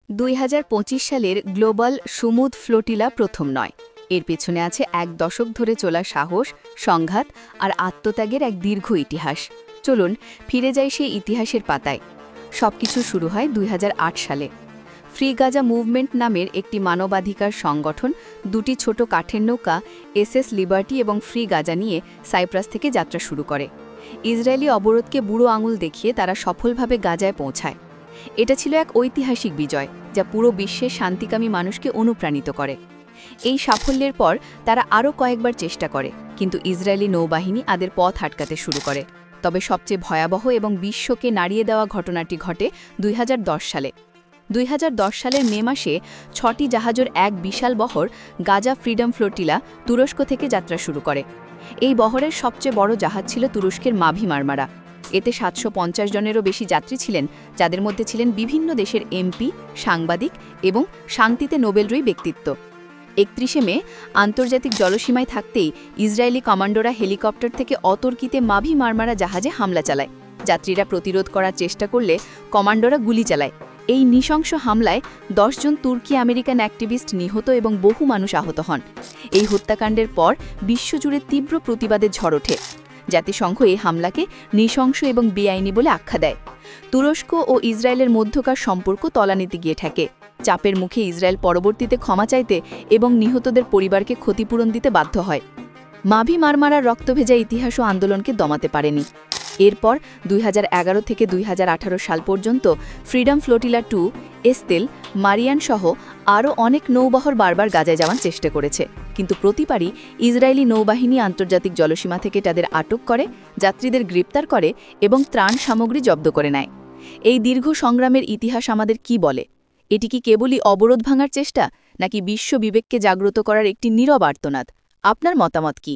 2025 সালের global সমুদ flotilla প্রথম নয়। এর পেছনে আছে এক দশক ধরে চলা সাহস, সংঘাত আর আত্মত্যাগের এক দীর্ঘ ইতিহাস। চলুন ফিরে যাই সেই ইতিহাসের পাতায়। সবকিছু শুরু হয় 2008 সালে। ফ্রি গাজা মুভমেন্ট নামের একটি মানবাধিকার সংগঠন দুটি ছোট কাঠের নৌকা এসএস লিবার্টি এবং ফ্রি গাজা নিয়ে সাইপ্রাস থেকে যাত্রা শুরু করে। ইসরায়েলি অবরোধকে বুড়ো আঙুল দেখিয়ে তারা সফলভাবে গাজায় পৌঁছায়। এটা ছিল এক ঐতিহাসিক বিজয়, যা পুরো বিশ্বের শান্তিকামী মানুষকে অনুপ্রাণিত করে। এই সাফল্যের পর তারা আরও কয়েকবার চেষ্টা করে, কিন্তু ইসরায়েলি নৌবাহিনী তাদের পথ আটকাতে শুরু করে। তবে সবচেয়ে ভয়াবহ এবং বিশ্বকে নাড়িয়ে দেওয়া ঘটনাটি ঘটে 2010 সালে। 2010 সালের মে মাসে 6টি জাহাজের এক বিশাল বহর গাজা ফ্রিডম ফ্লোটিলা তুরস্ক থেকে যাত্রা শুরু করে। এই বহরের সবচেয়ে বড় জাহাজ ছিল তুরস্কের মাভি মারমারা। এতে 750 জনেরও বেশি যাত্রী ছিলেন, যাদের মধ্যে ছিলেন বিভিন্ন দেশের এমপি, সাংবাদিক এবং শান্তিতে নোবেলজয়ী ব্যক্তিত্ব। 31 মে আন্তর্জাতিক জলসীমায় থাকতেই ইসরায়েলি কমান্ডোরা হেলিকপ্টার থেকে অতর্কিতে মাভি মারমারা জাহাজে হামলা চালায়। যাত্রীরা প্রতিরোধ করার চেষ্টা করলে কমান্ডোরা গুলি চালায়। এই নৃশংস হামলায় 10 জন তুর্কি আমেরিকান অ্যাক্টিভিস্ট নিহত এবং বহু মানুষ আহত হন। এই হত্যাকাণ্ডের পর বিশ্বজুড়ে তীব্র প্রতিবাদের ঝড় ওঠে। জাতিসংঘ এই হামলাকে নৃশংস এবং বেআইনি বলে আখ্যা দেয়। তুরস্ক ও ইসরায়েলের মধ্যকার সম্পর্ক তলানিতে গিয়ে ঠেকে। চাপের মুখে ইসরায়েল পরবর্তীতে ক্ষমা চাইতে এবং নিহতদের পরিবারকে ক্ষতিপূরণ দিতে বাধ্য হয়। মাভি মারমারার রক্তভেজা ইতিহাস ও আন্দোলনকে দমাতে পারেনি। এরপর 2011 থেকে 2018 সাল পর্যন্ত ফ্রিডম ফ্লোটিলা 2, এস্তেল, মারিয়ান সহ আরও অনেক নৌবহর বারবার গাজায় যাওয়ার চেষ্টা করেছে, কিন্তু প্রতিবারই ইসরায়েলি নৌবাহিনী আন্তর্জাতিক জলসীমা থেকে তাদের আটক করে, যাত্রীদের গ্রেপ্তার করে এবং ত্রাণ সামগ্রী জব্দ করে নেয়। এই দীর্ঘ সংগ্রামের ইতিহাস আমাদের কি বলে? এটি কি কেবলই অবরোধ ভাঙার চেষ্টা, নাকি বিশ্ব বিবেককে জাগ্রত করার একটি নীরব আর্তনাদ? আপনার মতামত কি?